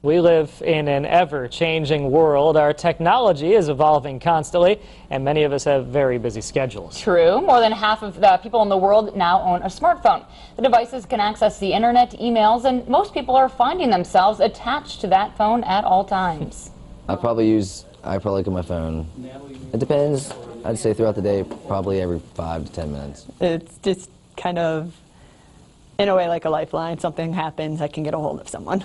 We live in an ever-changing world. Our technology is evolving constantly, and many of us have very busy schedules. True. More than half of the people in the world now own a smartphone. The devices can access the internet, emails, and most people are finding themselves attached to that phone at all times. I probably look at my phone. It depends. I'd say throughout the day, probably every 5 to 10 minutes. It's just kind of, in a way, like a lifeline. Something happens, I can get a hold of someone.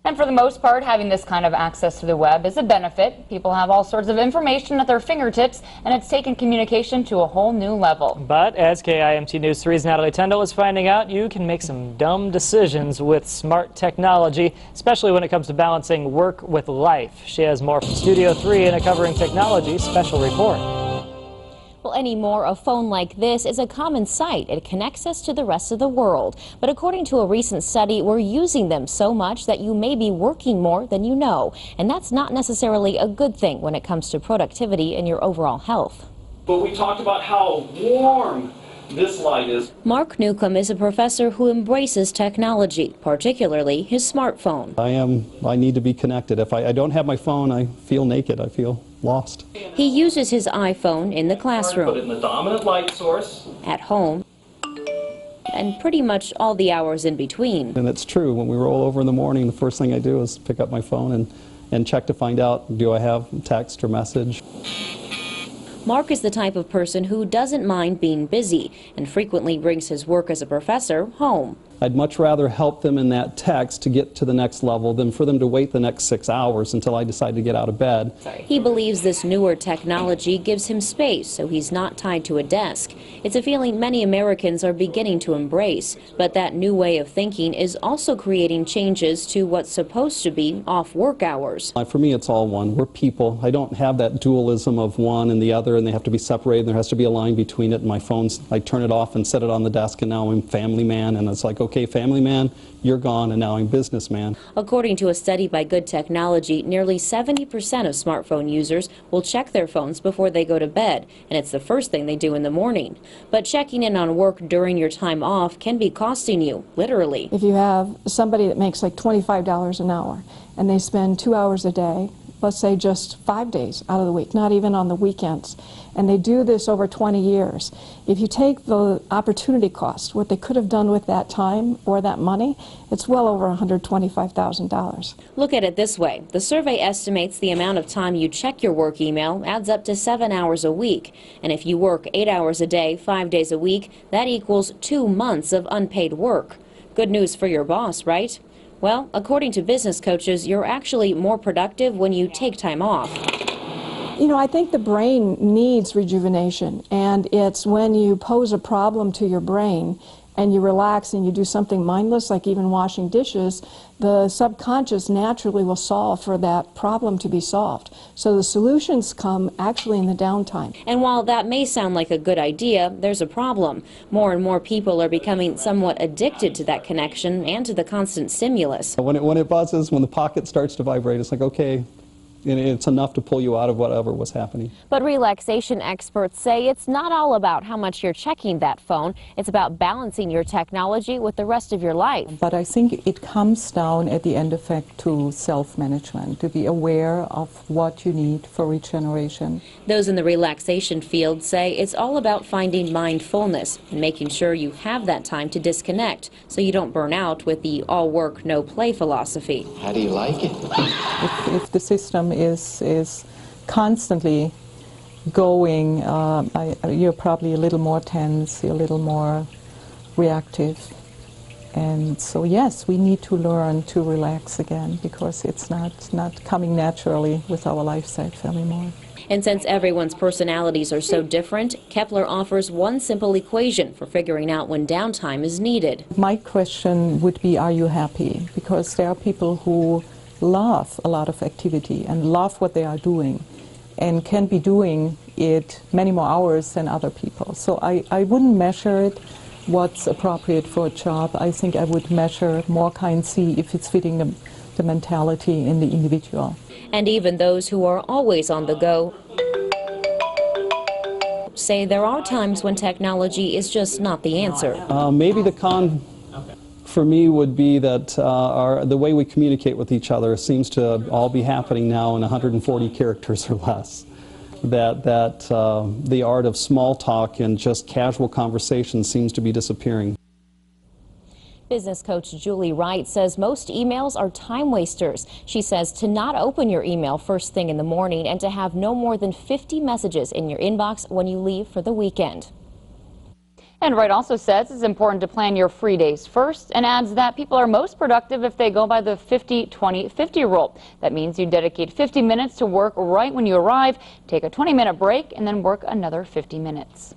And for the most part, having this kind of access to the web is a benefit. People have all sorts of information at their fingertips, and it's taken communication to a whole new level. But as KIMT News 3's Natalie Tendall is finding out, you can make some dumb decisions with smart technology, especially when it comes to balancing work with life. She has more from Studio 3 in a Covering Technology special report. Well, anymore, a phone like this is a common sight. It connects us to the rest of the world. But according to a recent study, we're using them so much that you may be working more than you know. And that's not necessarily a good thing when it comes to productivity and your overall health. But we talked about how warm this light is. Mark Newcomb is a professor who embraces technology, particularly his smartphone. I need to be connected. If I don't have my phone, I feel naked. I feel lost. He uses his iPhone in the classroom, Put it in the dominant light source, at home, and pretty much all the hours in between. And it's true. When we roll over in the morning, the first thing I do is pick up my phone and check to find out, do I have text or message? Mark is the type of person who doesn't mind being busy and frequently brings his work as a professor home. I'd much rather help them in that text to get to the next level than for them to wait the next 6 hours until I decide to get out of bed. He believes this newer technology gives him space so he's not tied to a desk. It's a feeling many Americans are beginning to embrace, but that new way of thinking is also creating changes to what's supposed to be off work hours. For me, it's all one. We're people. I don't have that dualism of one and the other, and they have to be separated. There has to be a line between it. And my phone's, I turn it off and set it on the desk, and now I'm family man, and it's like, okay, family man, you're gone, and now I'm businessman. According to a study by Good Technology, nearly 70% of smartphone users will check their phones before they go to bed, and it's the first thing they do in the morning. But checking in on work during your time off can be costing you, literally. If you have somebody that makes like $25 an hour, and they spend 2 hours a day, let's say just 5 days out of the week, not even on the weekends, and they do this over 20 years. If you take the opportunity cost, what they could have done with that time or that money, it's well over $125,000. Look at it this way. The survey estimates the amount of time you check your work email adds up to 7 hours a week. And if you work 8 hours a day, 5 days a week, that equals 2 months of unpaid work. Good news for your boss, right? Well, according to business coaches, you're actually more productive when you take time off. You know, I think the brain needs rejuvenation, and it's when you pose a problem to your brain and you relax and you do something mindless, like even washing dishes, the subconscious naturally will solve for that problem to be solved. So the solutions come actually in the downtime. And while that may sound like a good idea, there's a problem. More and more people are becoming somewhat addicted to that connection and to the constant stimulus. When it buzzes, when the pocket starts to vibrate, it's like, okay, it's enough to pull you out of whatever was happening. But relaxation experts say it's not all about how much you're checking that phone. It's about balancing your technology with the rest of your life. But I think it comes down at the end effect to self-management, to be aware of what you need for regeneration. Those in the relaxation field say it's all about finding mindfulness and making sure you have that time to disconnect so you don't burn out with the all work, no play philosophy. How do you like it? If the system is constantly going, you're probably a little more tense, you're a little more reactive. And so yes, we need to learn to relax again, because it's not coming naturally with our lifestyle anymore. And since everyone's personalities are so different, Kepler offers one simple equation for figuring out when downtime is needed. My question would be, are you happy? Because there are people who love a lot of activity and love what they are doing and can be doing it many more hours than other people. So I wouldn't measure it what's appropriate for a job. I think I would measure more see if it's fitting the mentality in the individual. And even those who are always on the go say there are times when technology is just not the answer. Maybe the for me would be that the way we communicate with each other seems to all be happening now in 140 characters or less. That the art of small talk and just casual conversation seems to be disappearing. Business coach Julie Wright says most emails are time wasters. She says to not open your email first thing in the morning and to have no more than 50 messages in your inbox when you leave for the weekend. And Wright also says it's important to plan your free days first and adds that people are most productive if they go by the 50-20-50 rule. That means you dedicate 50 minutes to work right when you arrive, take a 20-minute break, and then work another 50 minutes.